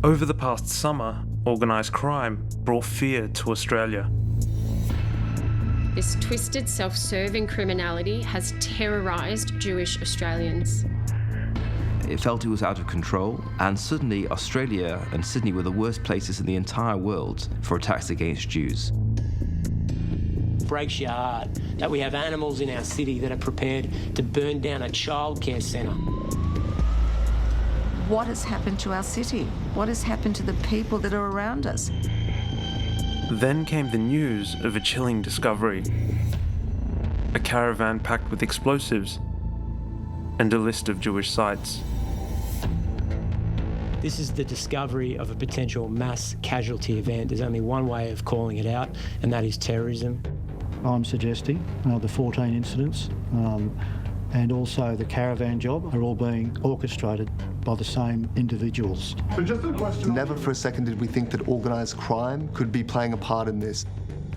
Over the past summer, organised crime brought fear to Australia. This twisted, self-serving criminality has terrorised Jewish Australians. It felt it was out of control, and suddenly Australia and Sydney were the worst places in the entire world for attacks against Jews. Breaks your heart that we have animals in our city that are prepared to burn down a childcare centre. What has happened to our city? What has happened to the people that are around us? Then came the news of a chilling discovery. A caravan packed with explosives and a list of Jewish sites. This is the discovery of a potential mass casualty event. There's only one way of calling it out, and that is terrorism. I'm suggesting the 14 incidents and also the caravan job are all being orchestrated by the same individuals. So just a question. Never for a second did we think that organised crime could be playing a part in this.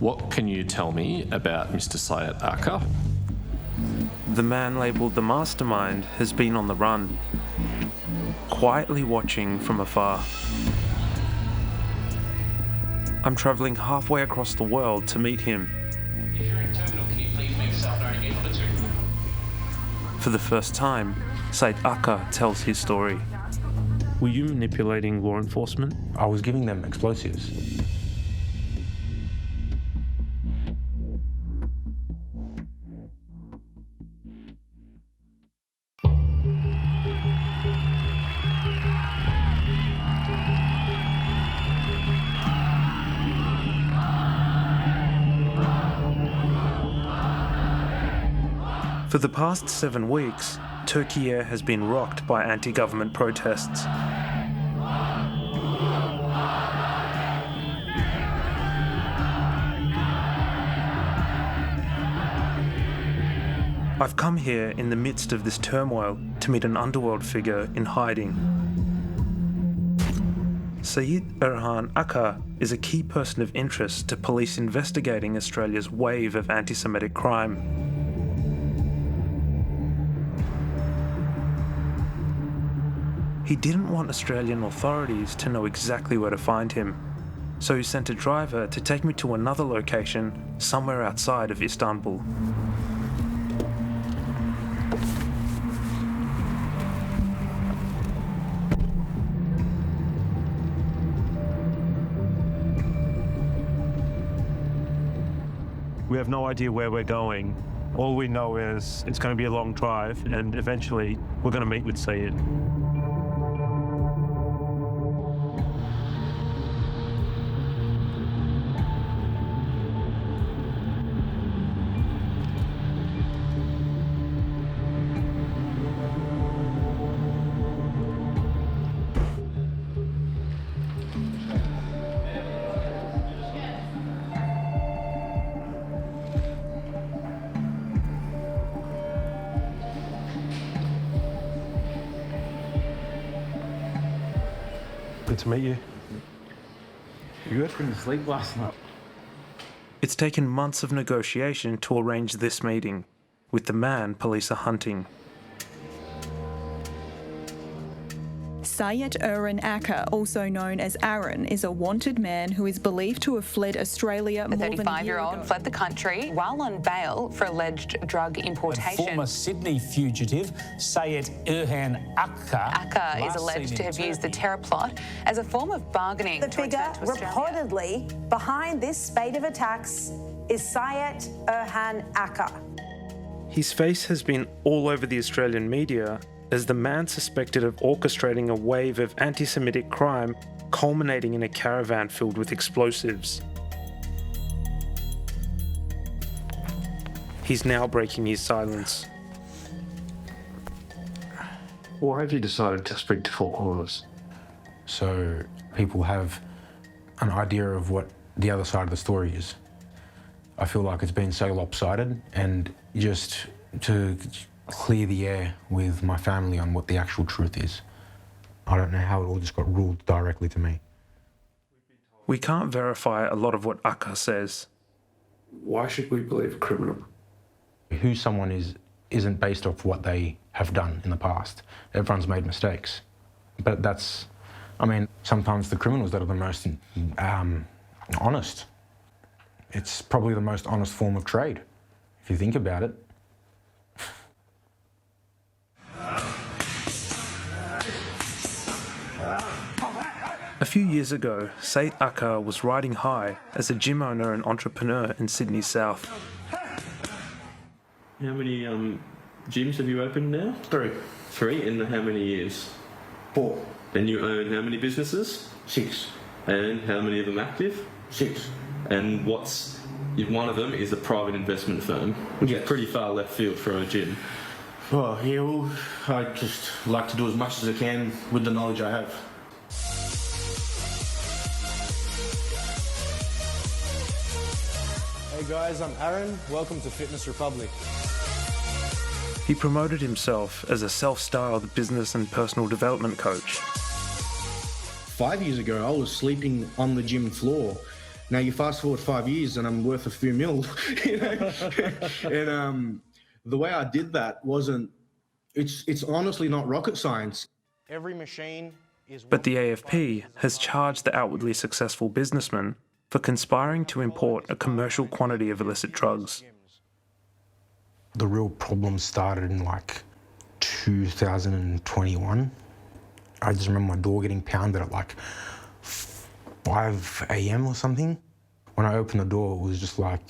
What can you tell me about Mr. Sayit Erhan Akca? The man labelled the mastermind has been on the run, quietly watching from afar. I'm travelling halfway across the world to meet him. If you're in terminal, can you please make yourself known again for the two? For the first time, Sayit Akca tells his story. Were you manipulating law enforcement? I was giving them explosives. For the past 7 weeks, Turkiye has been rocked by anti-government protests. I've come here in the midst of this turmoil to meet an underworld figure in hiding. Sayit Erhan Akca is a key person of interest to police investigating Australia's wave of anti-Semitic crime. He didn't want Australian authorities to know exactly where to find him, so he sent a driver to take me to another location somewhere outside of Istanbul. We have no idea where we're going. All we know is it's going to be a long drive, and eventually we're going to meet with Sayit. Good to meet you. You guys couldn't sleep last night. It's taken months of negotiation to arrange this meeting with the man police are hunting. Sayit Erhan Akca, also known as Aron, is a wanted man who is believed to have fled Australia more than a year ago. The 35-year-old fled the country while on bail for alleged drug importation. Former Sydney fugitive Sayit Erhan Akca. Akca is alleged to have used the terror plot as a form of bargaining. The figure reportedly behind this spate of attacks is Sayit Erhan Akca. His face has been all over the Australian media as the man suspected of orchestrating a wave of anti-Semitic crime culminating in a caravan filled with explosives. He's now breaking his silence. Why have you decided to speak to Four Corners? So people have an idea of what the other side of the story is. I feel like it's been so lopsided, and just to clear the air with my family on what the actual truth is. I don't know how it all just got ruled directly to me. We can't verify a lot of what Akca says. Why should we believe a criminal? Who someone is isn't based off what they have done in the past. Everyone's made mistakes. But that's, I mean, sometimes the criminals that are the most honest. It's probably the most honest form of trade, if you think about it. A few years ago, Sayit Erhan was riding high as a gym owner and entrepreneur in Sydney's south. How many gyms have you opened now? 3. 3 in how many years? 4. And you own how many businesses? 6. And how many of them active? 6. And one of them is a private investment firm, which is pretty far left field for a gym. Oh, yeah, well, I just like to do as much as I can with the knowledge I have. Hey guys, I'm Aron. Welcome to Fitness Republic. He promoted himself as a self-styled business and personal development coach. 5 years ago, I was sleeping on the gym floor. Now you fast forward 5 years and I'm worth a few mil, you know? And the way I did that wasn't, it's honestly not rocket science. Every machine is... But the AFP has charged the outwardly successful businessman for conspiring to import a commercial quantity of illicit drugs. The real problem started in like 2021. I just remember my door getting pounded at like 5 a.m. or something. When I opened the door, it was just like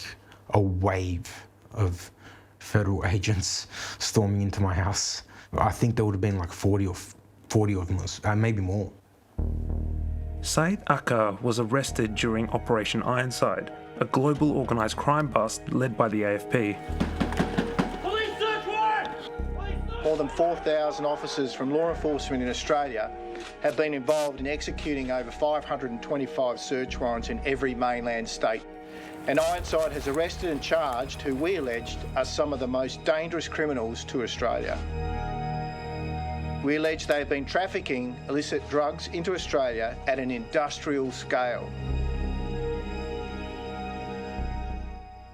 a wave of federal agents storming into my house. I think there would have been like 40 of them, maybe more. Sayit Erhan was arrested during Operation Ironside, a global organised crime bust led by the AFP. Police search warrant! More than 4,000 officers from law enforcement in Australia have been involved in executing over 525 search warrants in every mainland state. And Ironside has arrested and charged who we alleged are some of the most dangerous criminals to Australia. We allege they have been trafficking illicit drugs into Australia at an industrial scale.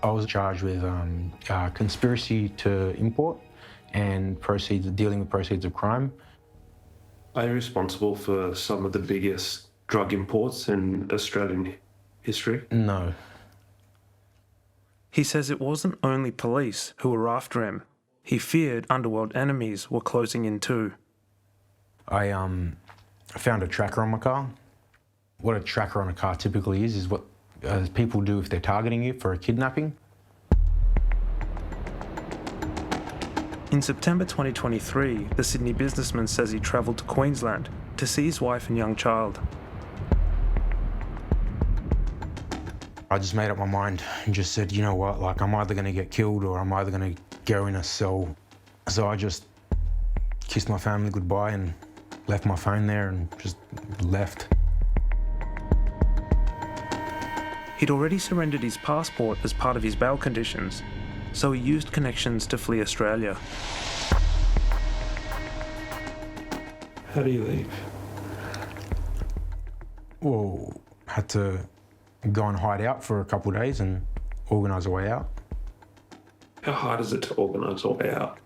I was charged with conspiracy to import and dealing with proceeds of crime. Are you responsible for some of the biggest drug imports in Australian history? No. He says it wasn't only police who were after him. He feared Underworld enemies were closing in too. I found a tracker on my car. What a tracker on a car typically is what people do if they're targeting you for a kidnapping. In September 2023, the Sydney businessman says he travelled to Queensland to see his wife and young child. I just made up my mind and just said, you know what, like I'm either going to get killed or I'm either going to go in a cell. So I just kissed my family goodbye and left my phone there and just left. He'd already surrendered his passport as part of his bail conditions, so he used connections to flee Australia. How do you leave? Well, had to go and hide out for a couple of days and organise a way out. How hard is it to organise a way out?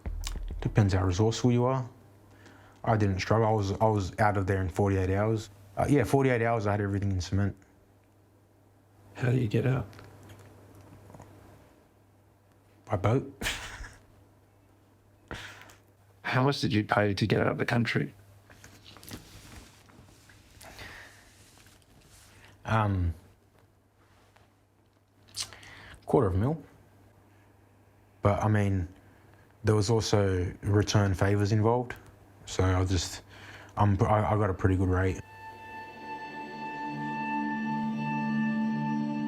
Depends how resourceful you are. I didn't struggle. I was out of there in 48 hours. 48 hours I had everything in cement. How do you get out? By boat. How much did you pay to get out of the country? $250,000. But I mean, there was also return favours involved. So I got a pretty good rate.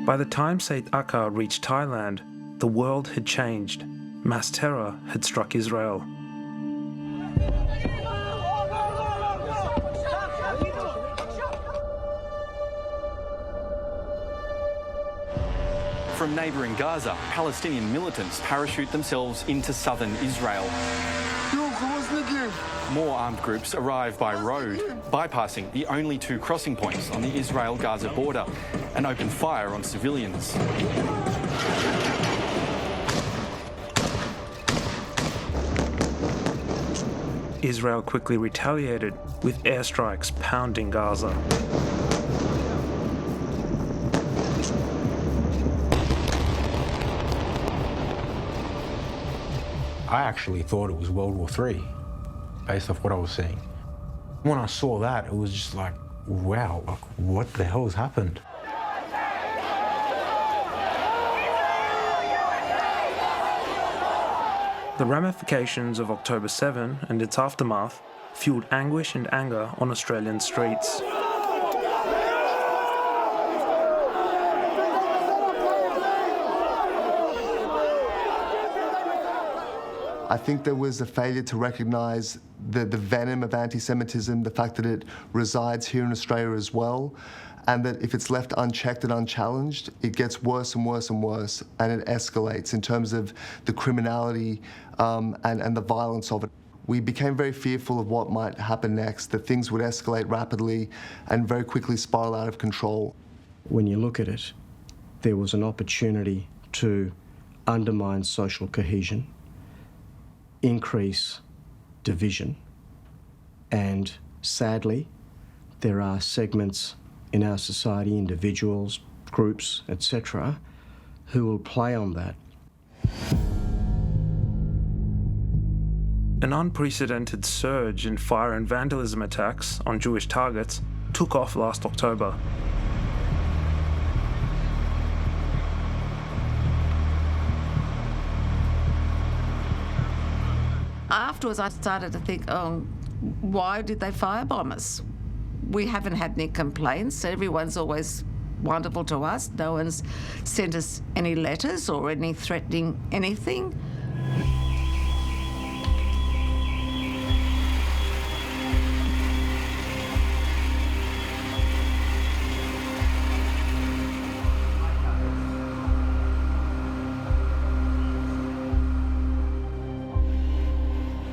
By the time Sayit Erhan reached Thailand, the world had changed. Mass terror had struck Israel. From neighbouring Gaza, Palestinian militants parachute themselves into southern Israel. More armed groups arrive by road, bypassing the only two crossing points on the Israel-Gaza border, and open fire on civilians. Israel quickly retaliated with airstrikes pounding Gaza. I actually thought it was World War III, based off what I was seeing. When I saw that, it was just like, wow, like, what the hell has happened? The ramifications of October 7 and its aftermath fueled anguish and anger on Australian streets. I think there was a failure to recognise the venom of anti-Semitism, the fact that it resides here in Australia as well, and that if it's left unchecked and unchallenged, it gets worse and worse and worse, and it escalates in terms of the criminality and the violence of it. We became very fearful of what might happen next, that things would escalate rapidly and very quickly spiral out of control. When you look at it, there was an opportunity to undermine social cohesion, increase division, and sadly, there are segments in our society, individuals, groups, etc., who will play on that. An unprecedented surge in fire and vandalism attacks on Jewish targets took off last October. Afterwards, I started to think, oh, why did they firebomb us? We haven't had any complaints. Everyone's always wonderful to us. No one's sent us any letters or any threatening anything.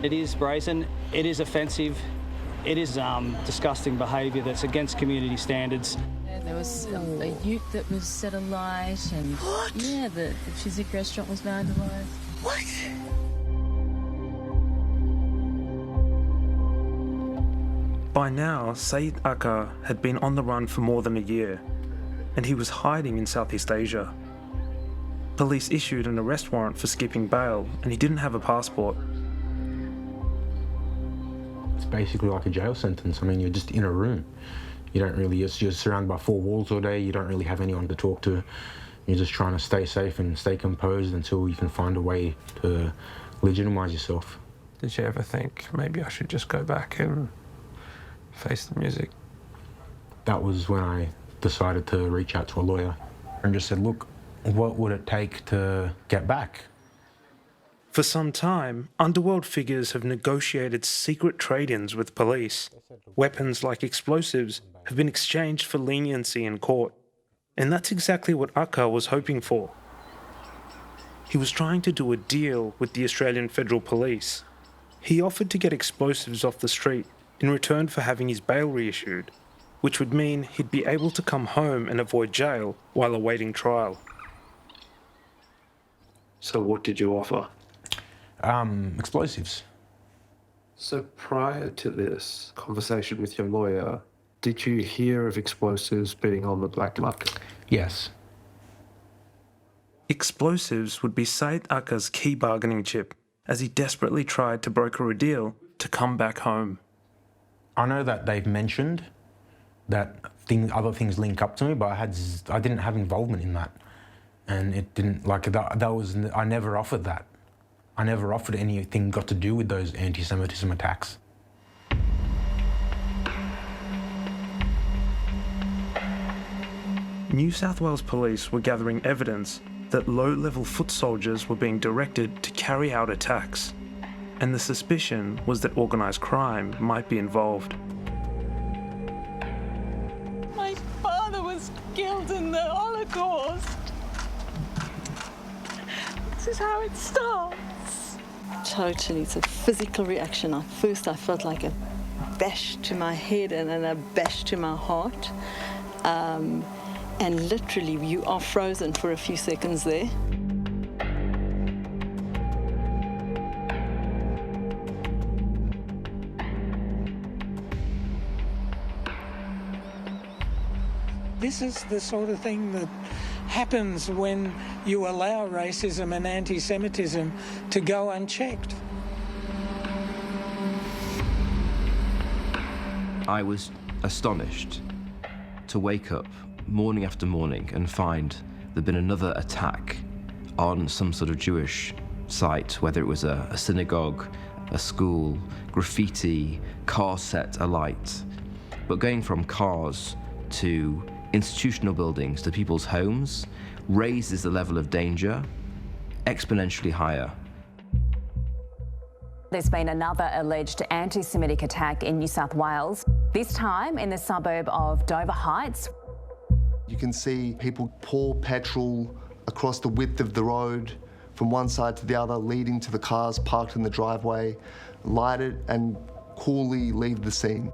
It is brazen, it is offensive, it is disgusting behaviour that's against community standards. There was a ute that was set alight, and what? Yeah, the Chiswick restaurant was vandalised. What? By now, Sayit Akca had been on the run for more than a year, and he was hiding in Southeast Asia. Police issued an arrest warrant for skipping bail, and he didn't have a passport. It's basically like a jail sentence. I mean, you're just in a room. You don't really, you're surrounded by four walls all day. You don't really have anyone to talk to. You're just trying to stay safe and stay composed until you can find a way to legitimize yourself. Did you ever think, maybe I should just go back and face the music? That was when I decided to reach out to a lawyer and just said, look, what would it take to get back? For some time, Underworld figures have negotiated secret trade-ins with police. Weapons like explosives have been exchanged for leniency in court. And that's exactly what Akca was hoping for. He was trying to do a deal with the Australian Federal Police. He offered to get explosives off the street in return for having his bail reissued, which would mean he'd be able to come home and avoid jail while awaiting trial. So what did you offer? Explosives. So prior to this conversation with your lawyer, did you hear of explosives being on the black market? Yes. Explosives would be Sayit Akca's key bargaining chip as he desperately tried to broker a deal to come back home. I know that they've mentioned that other things link up to me, but I didn't have involvement in that. And it didn't, I never offered that. I never offered anything got to do with those anti-Semitism attacks. New South Wales police were gathering evidence that low-level foot soldiers were being directed to carry out attacks, and the suspicion was that organised crime might be involved. My father was killed in the Holocaust. This is how it starts. Totally, it's a physical reaction. At first I felt like a bash to my head and then a bash to my heart. And literally you are frozen for a few seconds there. This is the sort of thing that happens when you allow racism and anti-Semitism to go unchecked. I was astonished to wake up morning after morning and find there'd been another attack on some sort of Jewish site, whether it was a synagogue, a school, graffiti, car set alight. But going from cars to institutional buildings to people's homes raises the level of danger exponentially higher. There's been another alleged anti-Semitic attack in New South Wales, this time in the suburb of Dover Heights. You can see people pour petrol across the width of the road from one side to the other, leading to the cars parked in the driveway, light it and coolly leave the scene.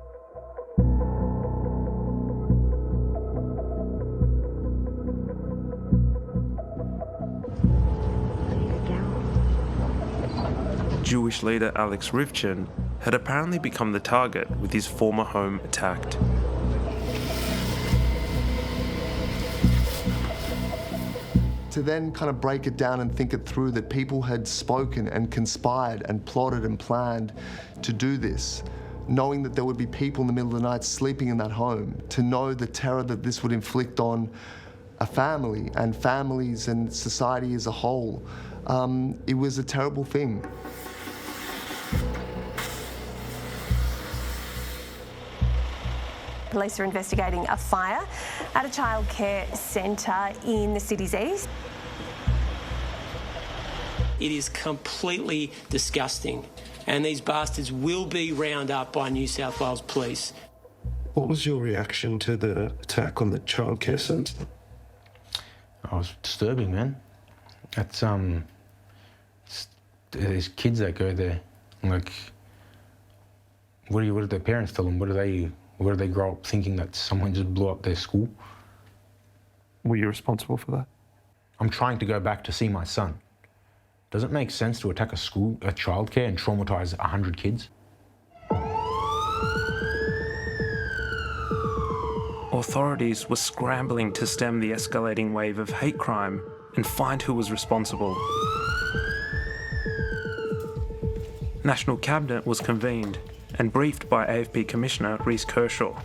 Jewish leader Alex Rivchin had apparently become the target with his former home attacked. To then kind of break it down and think it through, that people had spoken and conspired and plotted and planned to do this, knowing that there would be people in the middle of the night sleeping in that home, to know the terror that this would inflict on a family and families and society as a whole. It was a terrible thing. Police are investigating a fire at a childcare centre in the city's east. It is completely disgusting, and these bastards will be rounded up by New South Wales Police. What was your reaction to the attack on the childcare centre? Oh, it's disturbing, man. It's there's kids that go there. Like, what do their parents tell them? Where do they grow up thinking that someone just blew up their school? Were you responsible for that? I'm trying to go back to see my son. Does it make sense to attack a school, a childcare, and traumatise 100 kids? Authorities were scrambling to stem the escalating wave of hate crime and find who was responsible. National Cabinet was convened and briefed by AFP Commissioner Rhys Kershaw.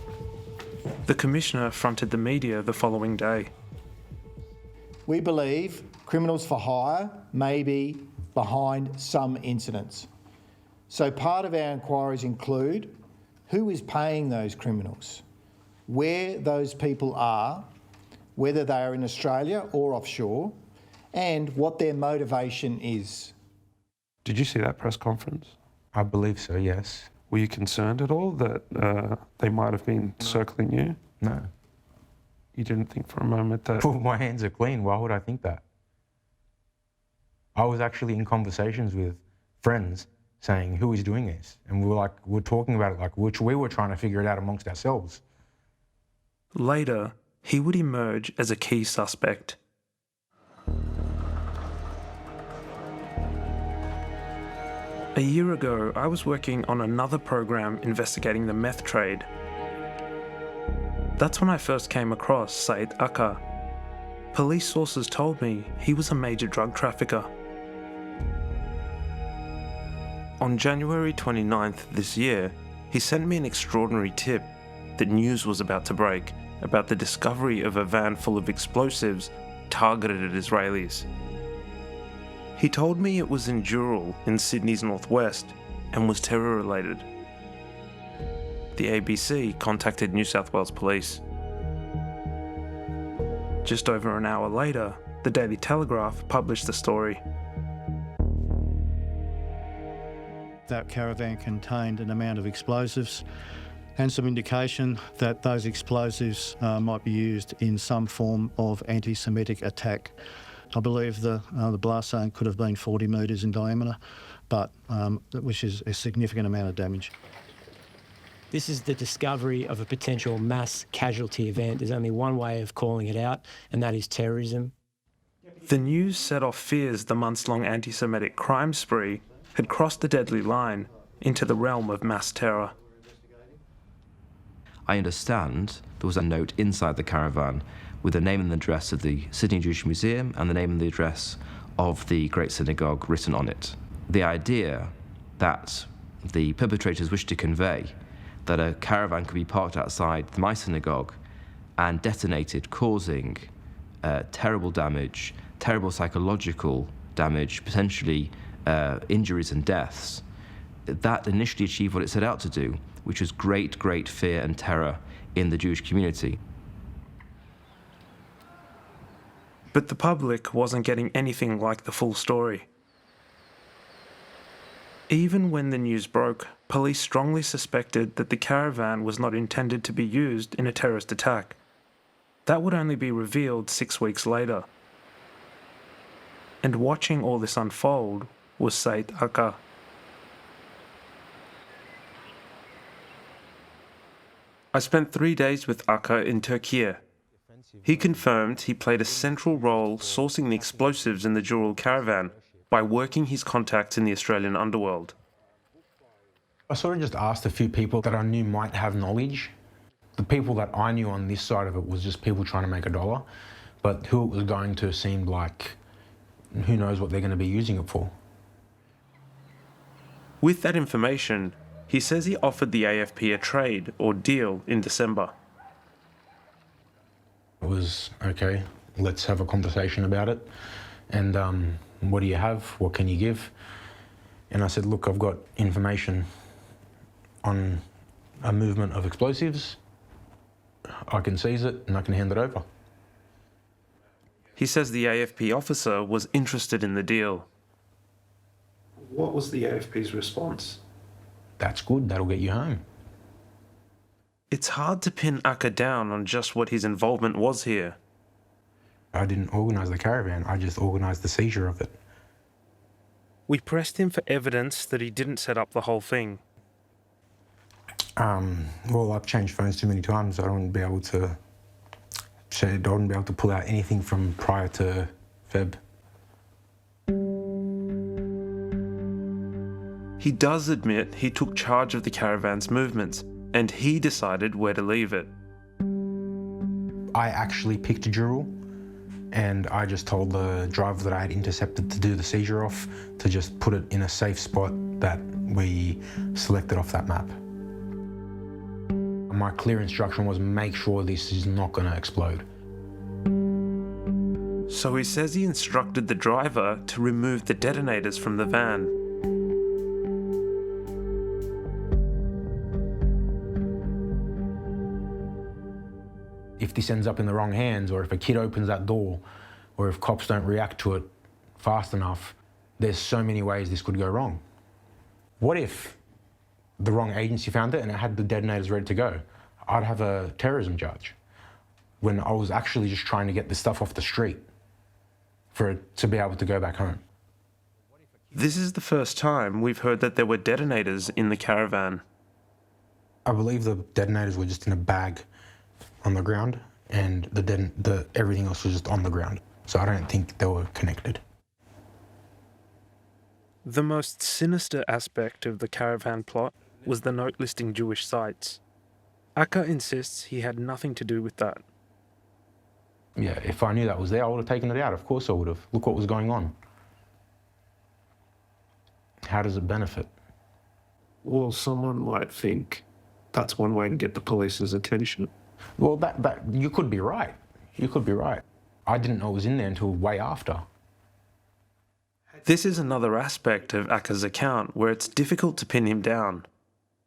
The Commissioner fronted the media the following day. We believe criminals for hire may be behind some incidents. So part of our inquiries include who is paying those criminals, where those people are, whether they are in Australia or offshore, and what their motivation is. Did you see that press conference? I believe so, yes. Were you concerned at all that they might have been circling you? No. You didn't think for a moment that... Well, my hands are clean. Why would I think that? I was actually in conversations with friends saying, who is doing this? And we're talking about it like we were trying to figure it out amongst ourselves. Later, he would emerge as a key suspect. A year ago, I was working on another program investigating the meth trade. That's when I first came across Sayit Akca. Police sources told me he was a major drug trafficker. On January 29th this year, he sent me an extraordinary tip that news was about to break about the discovery of a van full of explosives targeted at Israelis. He told me it was in Dural in Sydney's northwest and was terror-related. The ABC contacted New South Wales Police. Just over an hour later, the Daily Telegraph published the story. That caravan contained an amount of explosives and some indication that those explosives might be used in some form of anti-Semitic attack. I believe the blast zone could have been 40 metres in diameter, which is a significant amount of damage. This is the discovery of a potential mass casualty event. There's only one way of calling it out, and that is terrorism. The news set off fears the months-long anti-Semitic crime spree had crossed the deadly line into the realm of mass terror. I understand there was a note inside the caravan with the name and address of the Sydney Jewish Museum and the name and the address of the Great Synagogue written on it. The idea that the perpetrators wished to convey that a caravan could be parked outside my synagogue and detonated, causing terrible damage, terrible psychological damage, potentially injuries and deaths, that initially achieved what it set out to do, which was great, great fear and terror in the Jewish community. But the public wasn't getting anything like the full story. Even when the news broke, police strongly suspected that the caravan was not intended to be used in a terrorist attack. That would only be revealed 6 weeks later. And watching all this unfold was Sayit Akca. I spent 3 days with Akca in Turkiye. He confirmed he played a central role sourcing the explosives in the Jurul caravan by working his contacts in the Australian underworld. I sort of just asked a few people that I knew might have knowledge. The people that I knew on this side of it was just people trying to make a dollar, but who it was going to seemed like who knows what they're going to be using it for. With that information, he says he offered the AFP a trade or deal in December. It was, okay, let's have a conversation about it. And what do you have? What can you give? And I said, look, I've got information on a movement of explosives. I can seize it and I can hand it over. He says the AFP officer was interested in the deal. What was the AFP's response? That's good, that'll get you home. It's hard to pin Akca down on just what his involvement was here. I didn't organise the caravan, I just organised the seizure of it. We pressed him for evidence that he didn't set up the whole thing. Well, I've changed phones too many times. I don't be able to pull out anything from prior to Feb. He does admit he took charge of the caravan's movements, and he decided where to leave it. I actually picked a Jurul, and I just told the driver that I had intercepted to do the seizure off to just put it in a safe spot that we selected off that map. My clear instruction was make sure this is not going to explode. So he says he instructed the driver to remove the detonators from the van. If this ends up in the wrong hands, or if a kid opens that door, or if cops don't react to it fast enough, there's so many ways this could go wrong. What if the wrong agency found it and it had the detonators ready to go? I'd have a terrorism charge when I was actually just trying to get this stuff off the street for it to be able to go back home. This is the first time we've heard that there were detonators in the caravan. I believe the detonators were just in a bag on the ground, and everything else was just on the ground. So I don't think they were connected. The most sinister aspect of the caravan plot was the note listing Jewish sites. Akca insists he had nothing to do with that. Yeah, if I knew that was there, I would have taken it out. Of course I would have. Look what was going on. How does it benefit? Well, someone might think that's one way to get the police's attention. Well, you could be right. You could be right. I didn't know it was in there until way after. This is another aspect of Akca's account where it's difficult to pin him down.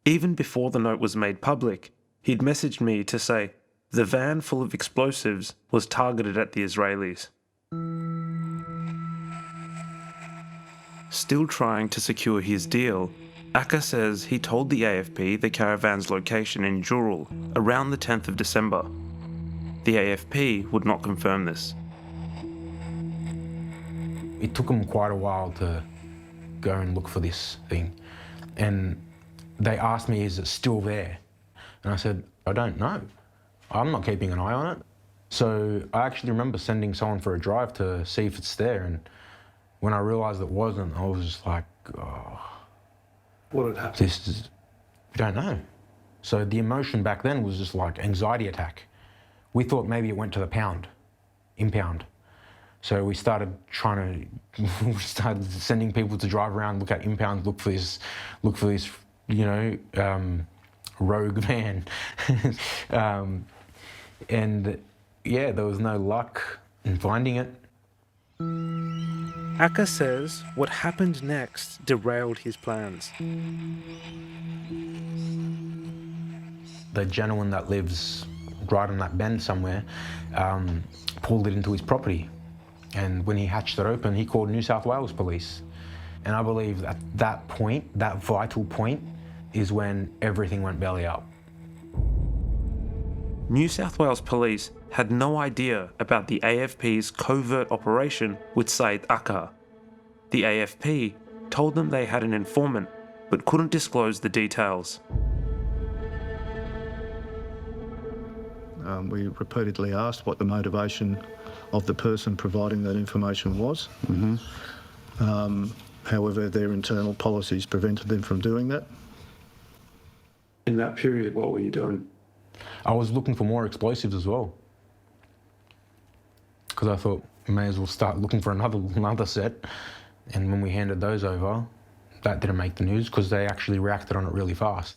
Even before the note was made public, he'd messaged me to say the van full of explosives was targeted at the Israelis. Still trying to secure his deal, Akca says he told the AFP the caravan's location in Jurul around the 10th of December. The AFP would not confirm this. It took them quite a while to go and look for this thing. And they asked me, is it still there? And I said, I don't know. I'm not keeping an eye on it. So I actually remember sending someone for a drive to see if it's there. And when I realised it wasn't, I was just like, oh. What had happened? We don't know. So the emotion back then was just like anxiety attack. We thought maybe it went to the pound, impound. So we started we started sending people to drive around, look at impounds, look for this, rogue van. And yeah, there was no luck in finding it. Akca says what happened next derailed his plans. The gentleman that lives right on that bend somewhere pulled it into his property. And when he hatched it open, he called New South Wales police. And I believe at that point, that vital point, is when everything went belly up. New South Wales police had no idea about the AFP's covert operation with Sayit Erhan. The AFP told them they had an informant, but couldn't disclose the details. We repeatedly asked what the motivation of the person providing that information was. However, their internal policies prevented them from doing that. In that period, what were you doing? I was looking for more explosives as well. Because I thought we may as well start looking for another set. And when we handed those over, that didn't make the news because they actually reacted on it really fast.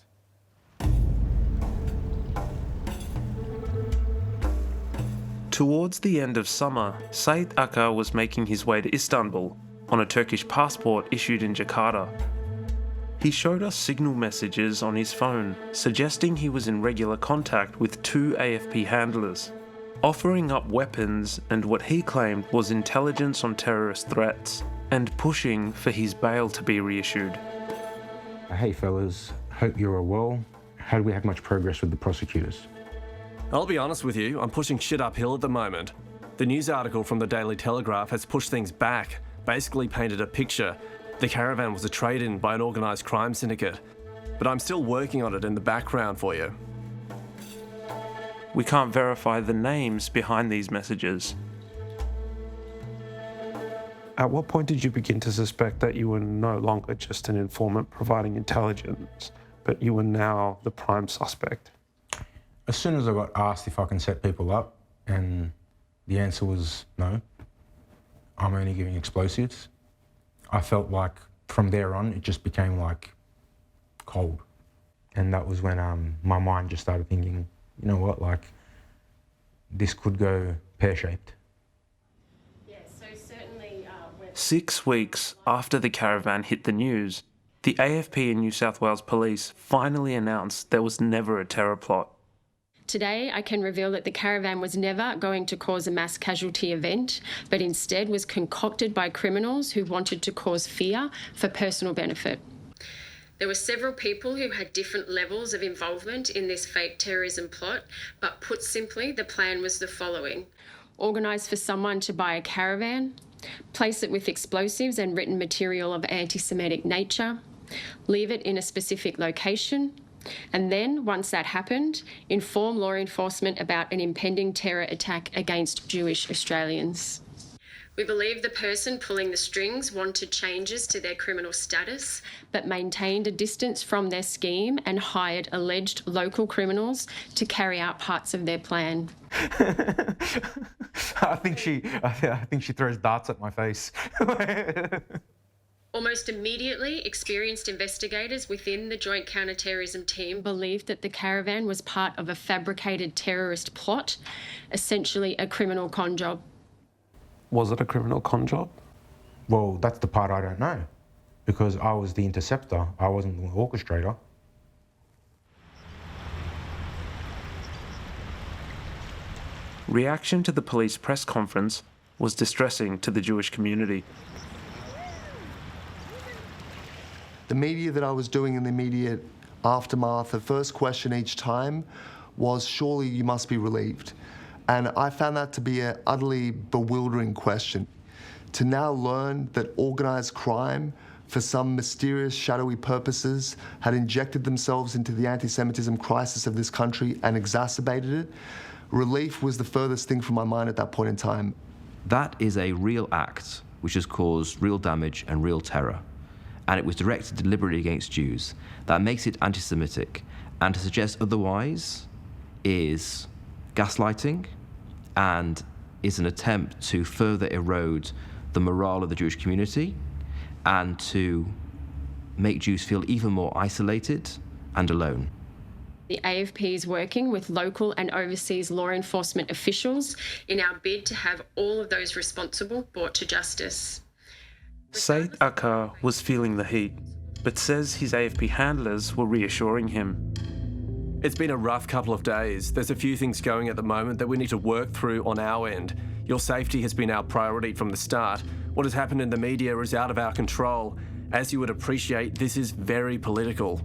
Towards the end of summer, Sayit Erhan was making his way to Istanbul on a Turkish passport issued in Jakarta. He showed us signal messages on his phone suggesting he was in regular contact with 2 AFP handlers, offering up weapons and what he claimed was intelligence on terrorist threats, and pushing for his bail to be reissued. Hey fellas, hope you're well. How do we have much progress with the prosecutors? I'll be honest with you, I'm pushing shit uphill at the moment. The news article from the Daily Telegraph has pushed things back, basically painted a picture. The Caravan was a trade-in by an organised crime syndicate, but I'm still working on it in the background for you. We can't verify the names behind these messages. At what point did you begin to suspect that you were no longer just an informant providing intelligence, but you were now the prime suspect? As soon as I got asked if I can set people up, and the answer was no, I'm only giving explosives, I felt like from there on, it just became like cold. And that was when my mind just started thinking, you know what, like this could go pear-shaped. Yeah, so certainly 6 weeks after the Caravan hit the news, the AFP and New South Wales Police finally announced there was never a terror plot. Today, I can reveal that the Caravan was never going to cause a mass casualty event, but instead was concocted by criminals who wanted to cause fear for personal benefit. There were several people who had different levels of involvement in this fake terrorism plot, but put simply, the plan was the following: organise for someone to buy a caravan, place it with explosives and written material of anti-Semitic nature, leave it in a specific location, and then, once that happened, inform law enforcement about an impending terror attack against Jewish Australians. We believe the person pulling the strings wanted changes to their criminal status, but maintained a distance from their scheme and hired alleged local criminals to carry out parts of their plan. I think she throws darts at my face. Almost immediately, experienced investigators within the Joint Counter-Terrorism team believed that the Caravan was part of a fabricated terrorist plot, essentially a criminal con job. Was it a criminal con job? Well, that's the part I don't know, because I was the interceptor, I wasn't the orchestrator. Reaction to the police press conference was distressing to the Jewish community. The media that I was doing in the immediate aftermath, the first question each time was, surely you must be relieved. And I found that to be an utterly bewildering question. To now learn that organised crime, for some mysterious, shadowy purposes, had injected themselves into the anti-Semitism crisis of this country and exacerbated it, relief was the furthest thing from my mind at that point in time. That is a real act which has caused real damage and real terror. And it was directed deliberately against Jews. That makes it anti-Semitic, And to suggest otherwise is gaslighting and is an attempt to further erode the morale of the Jewish community and to make Jews feel even more isolated and alone. The AFP is working with local and overseas law enforcement officials in our bid to have all of those responsible brought to justice. Sayit Erhan was feeling the heat, but says his AFP handlers were reassuring him. It's been a rough couple of days. There's a few things going at the moment that we need to work through on our end. Your safety has been our priority from the start. What has happened in the media is out of our control. As you would appreciate, this is very political.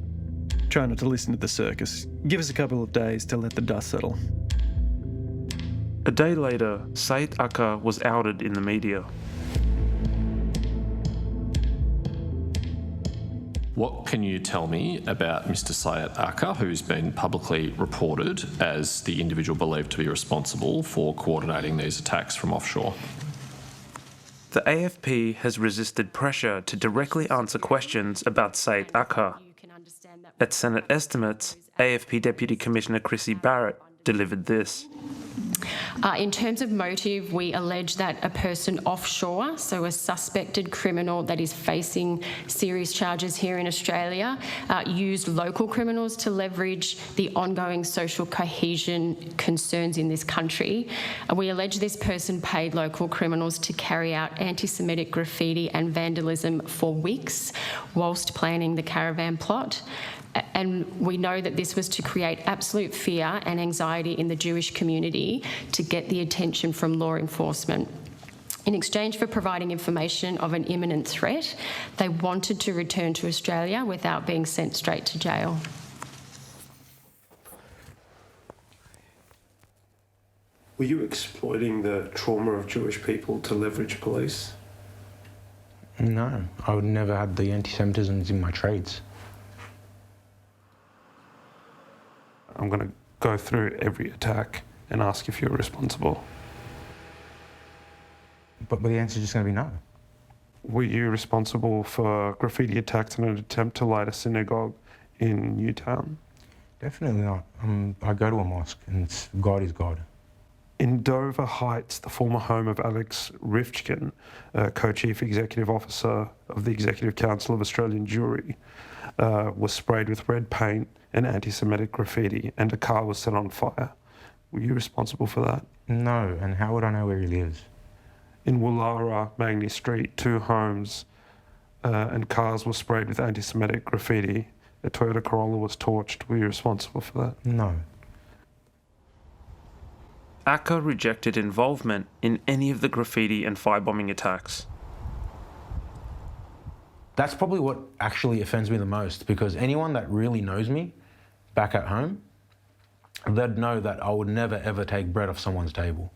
Try not to listen to the circus. Give us a couple of days to let the dust settle. A day later, Sayit Erhan was outed in the media. What can you tell me about Mr. Sayit Erhan, who's been publicly reported as the individual believed to be responsible for coordinating these attacks from offshore? The AFP has resisted pressure to directly answer questions about Sayit Erhan. At Senate estimates, AFP Deputy Commissioner Chrissy Barrett delivered this. In terms of motive, we allege that a person offshore, so a suspected criminal that is facing serious charges here in Australia, used local criminals to leverage the ongoing social cohesion concerns in this country. We allege this person paid local criminals to carry out anti-Semitic graffiti and vandalism for weeks whilst planning the Caravan plot. And we know that this was to create absolute fear and anxiety in the Jewish community to get the attention from law enforcement. In exchange for providing information of an imminent threat, they wanted to return to Australia without being sent straight to jail. Were you exploiting the trauma of Jewish people to leverage police? No, I would never had the anti-Semitism in my trades. I'm going to go through every attack and ask if you're responsible. But the answer is just going to be no. Were you responsible for graffiti attacks and an attempt to light a synagogue in Newtown? Definitely not. I go to a mosque and God is God. In Dover Heights, the former home of Alex Rifkin, co-chief executive officer of the Executive Council of Australian Jewry, was sprayed with red paint and anti-Semitic graffiti, and a car was set on fire. Were you responsible for that? No, and how would I know where he lives? In Woollahra, Magny Street, 2 homes and cars were sprayed with anti-Semitic graffiti. A Toyota Corolla was torched. Were you responsible for that? No. Erhan rejected involvement in any of the graffiti and firebombing attacks. That's probably what actually offends me the most, because anyone that really knows me back at home, they'd know that I would never ever take bread off someone's table.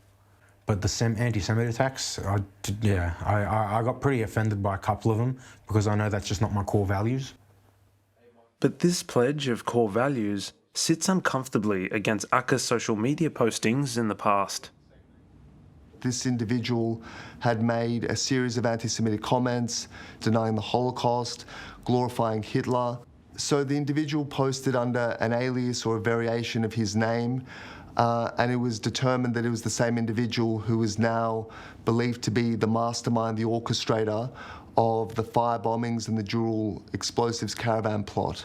But the anti-Semitic attacks, I got pretty offended by a couple of them because I know that's just not my core values. But this pledge of core values sits uncomfortably against Erhan's social media postings in the past. This individual had made a series of anti-Semitic comments, denying the Holocaust, glorifying Hitler. So the individual posted under an alias or a variation of his name, and it was determined that it was the same individual who is now believed to be the mastermind, the orchestrator of the fire bombings and the dual explosives Caravan plot.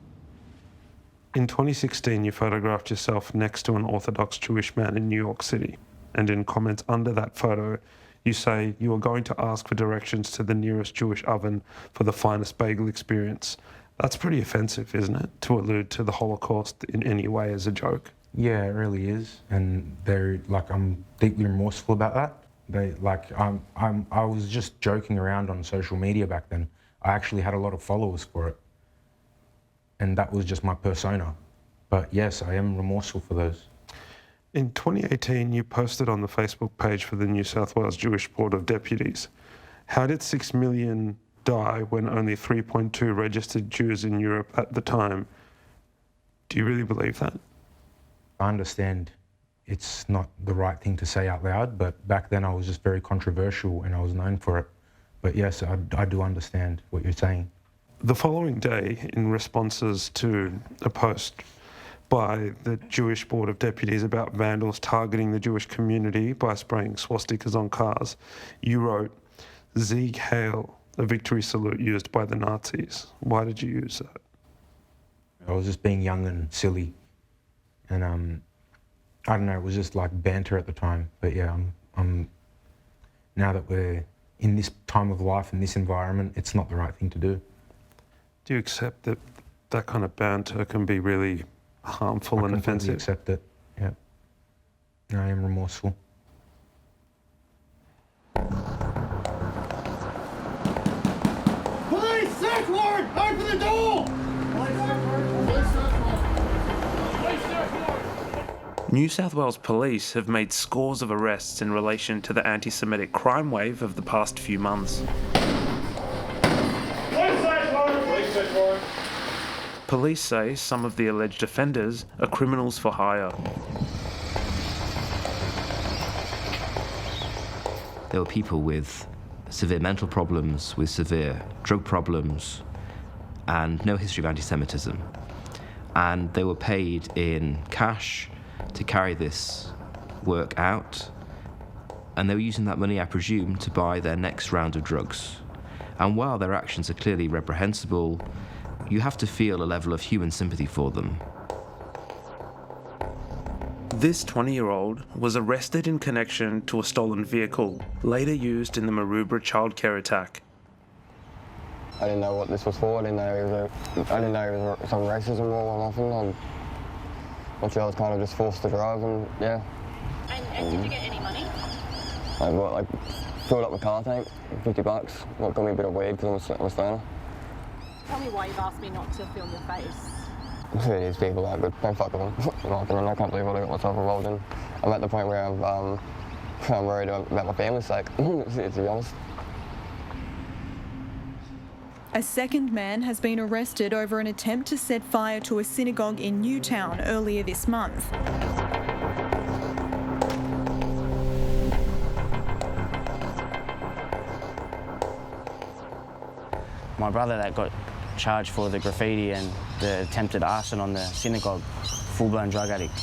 In 2016, you photographed yourself next to an Orthodox Jewish man in New York City. And in comments under that photo, you say you are going to ask for directions to the nearest Jewish oven for the finest bagel experience. That's pretty offensive, isn't it, to allude to the Holocaust in any way as a joke? Yeah, it really is. And I'm deeply remorseful about that. I was just joking around on social media back then. I actually had a lot of followers for it. And that was just my persona. But yes, I am remorseful for those. In 2018, you posted on the Facebook page for the New South Wales Jewish Board of Deputies, how did 6 million die when only 3.2 registered Jews in Europe at the time? Do you really believe that? I understand it's not the right thing to say out loud, but back then I was just very controversial and I was known for it. But yes, I do understand what you're saying. The following day, in responses to a post by the Jewish Board of Deputies about vandals targeting the Jewish community by spraying swastikas on cars. You wrote, Sieg Heil, a victory salute used by the Nazis. Why did you use that? I was just being young and silly. And I don't know, it was just like banter at the time. But yeah, I'm now that we're in this time of life, in this environment, it's not the right thing to do. Do you accept that that kind of banter can be really harmful and offensive? I accept it, yeah. I am remorseful. Police! Search warrant! Open the door! New South Wales Police have made scores of arrests in relation to the anti-Semitic crime wave of the past few months. Police say some of the alleged offenders are criminals for hire. There were people with severe mental problems, with severe drug problems, and no history of anti-Semitism. And they were paid in cash to carry this work out, and they were using that money, I presume, to buy their next round of drugs. And while their actions are clearly reprehensible, you have to feel a level of human sympathy for them. This 20-year-old was arrested in connection to a stolen vehicle, later used in the Maroubra childcare attack. I didn't know what this was for. I didn't know it was some racism or nothing. I'm sure I was kind of just forced to drive, and yeah. And did you get any money? I filled up my car tank, $50. What got me a bit of weed because I'm a stoner. Tell me why you've asked me not to film your face. These people are good. Don't fuck with them. In my opinion, I can't believe what I got myself involved in. I'm at the point where I'm worried about my family's sake, to be honest. A second man has been arrested over an attempt to set fire to a synagogue in Newtown earlier this month. My brother that got charged for the graffiti and the attempted arson on the synagogue, full-blown drug addict.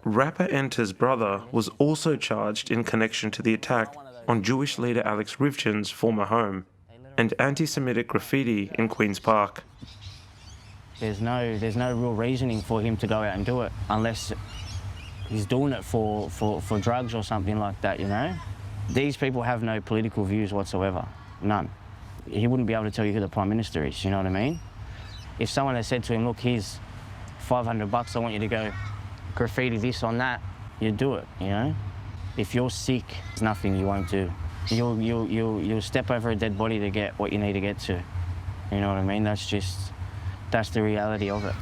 Rapper NTER's brother was also charged in connection to the attack on Jewish leader Alex Rivchin's former home and anti-Semitic graffiti in Queen's Park. There's no real reasoning for him to go out and do it unless he's doing it for drugs or something like that, you know? These people have no political views whatsoever, none. He wouldn't be able to tell you who the Prime Minister is, you know what I mean? If someone had said to him, look, here's $500, I want you to go graffiti this on that, you'd do it, you know? If you're sick, there's nothing you won't do. You'll step over a dead body to get what you need to get to. You know what I mean? That's the reality of it.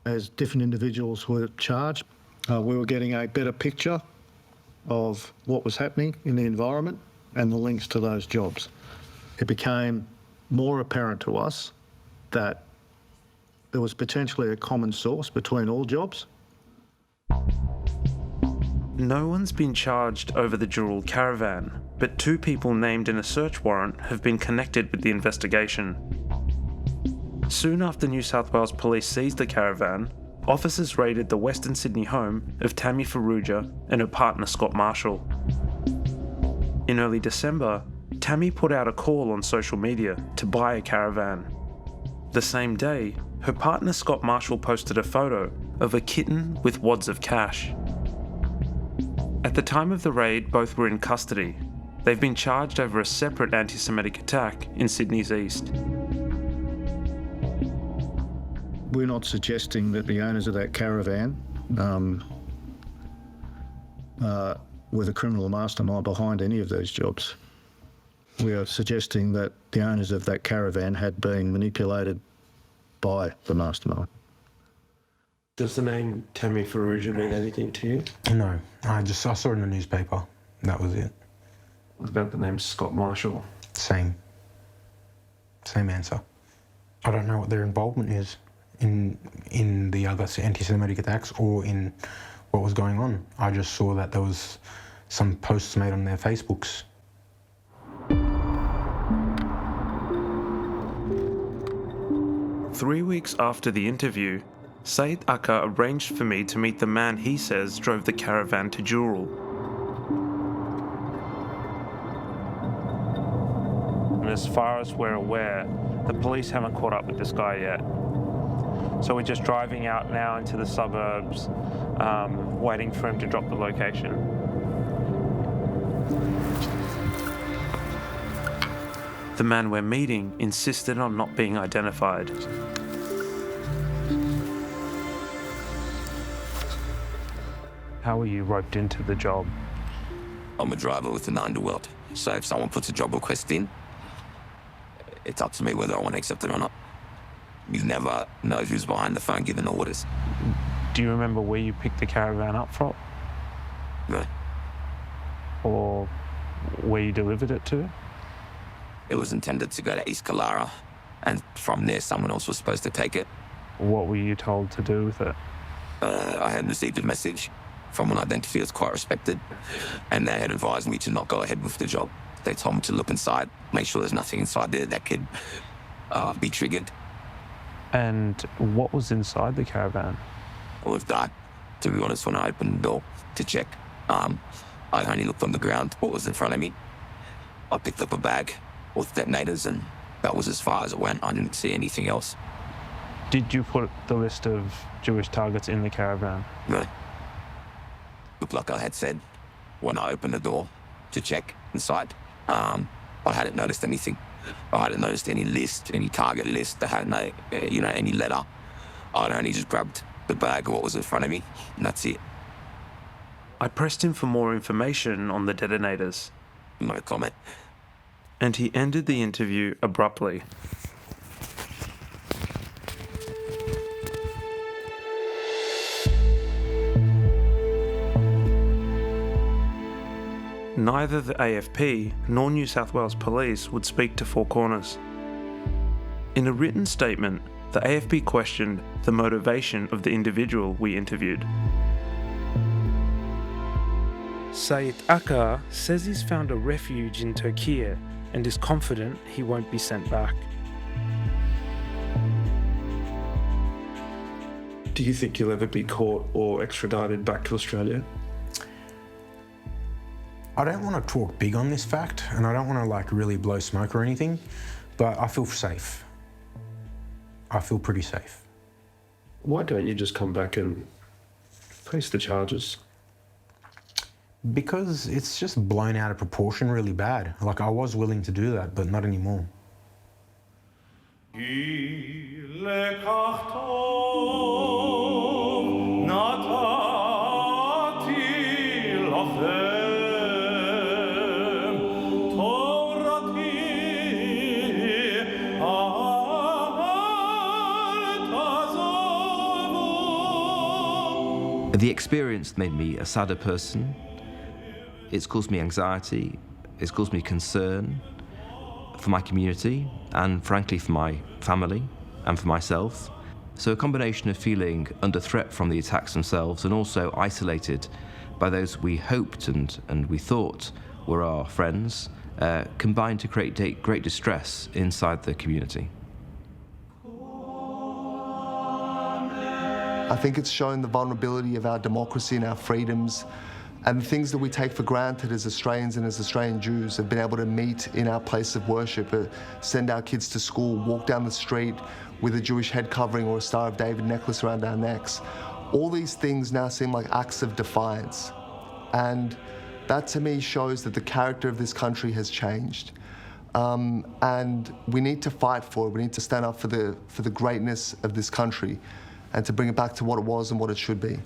As different individuals were charged, we were getting a better picture of what was happening in the environment and the links to those jobs. It became more apparent to us that there was potentially a common source between all jobs. No one's been charged over the Dural Caravan, but 2 people named in a search warrant have been connected with the investigation. Soon after New South Wales Police seized the caravan, officers raided the Western Sydney home of Tammy Farrugia and her partner Scott Marshall. In early December, Tammy put out a call on social media to buy a caravan. The same day, her partner Scott Marshall posted a photo of a kitten with wads of cash. At the time of the raid, both were in custody. They've been charged over a separate anti-Semitic attack in Sydney's east. We're not suggesting that the owners of that caravan were the criminal mastermind behind any of these jobs. We are suggesting that the owners of that caravan had been manipulated by the mastermind. Does the name Tammy Farrugia mean anything to you? No, I saw it in the newspaper. That was it. What about the name Scott Marshall? Same answer. I don't know what their involvement is in the other anti-Semitic attacks or in what was going on. I just saw that there was some posts made on their Facebooks. 3 weeks after the interview, Sayit Erhan Akca arranged for me to meet the man he says drove the caravan to Jurul. And as far as we're aware, the police haven't caught up with this guy yet. So we're just driving out now into the suburbs, waiting for him to drop the location. The man we're meeting insisted on not being identified. How were you roped into the job? I'm a driver within the Underworld, so if someone puts a job request in, it's up to me whether I want to accept it or not. You never know who's behind the phone giving the orders. Do you remember where you picked the caravan up from? No. Or where you delivered it to? It was intended to go to East Kalara, and from there someone else was supposed to take it. What were you told to do with it? I had received a message from an identity that's quite respected, and they had advised me to not go ahead with the job. They told me to look inside, make sure there's nothing inside there that could be triggered. And what was inside the caravan? It was dark, to be honest, when I opened the door to check. I only looked on the ground, what was in front of me. I picked up a bag with detonators, and that was as far as it went. I didn't see anything else. Did you put the list of Jewish targets in the caravan? No. Looked like I had said when I opened the door to check inside. I hadn't noticed anything. I hadn't noticed any list, any target list. I had no, any letter. I'd only just grabbed the bag of what was in front of me, and that's it. I pressed him for more information on the detonators. No comment. And he ended the interview abruptly. Neither the AFP nor New South Wales Police would speak to Four Corners. In a written statement, the AFP questioned the motivation of the individual we interviewed. Sayit Erhan says he's found a refuge in Turkiye and is confident he won't be sent back. Do you think you'll ever be caught or extradited back to Australia? I don't want to talk big on this fact, and I don't want to really blow smoke or anything, but I feel safe. I feel pretty safe. Why don't you just come back and face the charges? Because it's just blown out of proportion really bad. I was willing to do that, but not anymore. The experience made me a sadder person. It's caused me anxiety. It's caused me concern for my community and, frankly, for my family and for myself. So a combination of feeling under threat from the attacks themselves and also isolated by those we hoped and we thought were our friends combined to create great distress inside the community. I think it's shown the vulnerability of our democracy and our freedoms, and the things that we take for granted as Australians and as Australian Jews have been able to meet in our place of worship, send our kids to school, walk down the street with a Jewish head covering or a Star of David necklace around our necks. All these things now seem like acts of defiance. And that to me shows that the character of this country has changed. And we need to fight for it. We need to stand up for the greatness of this country and to bring it back to what it was and what it should be.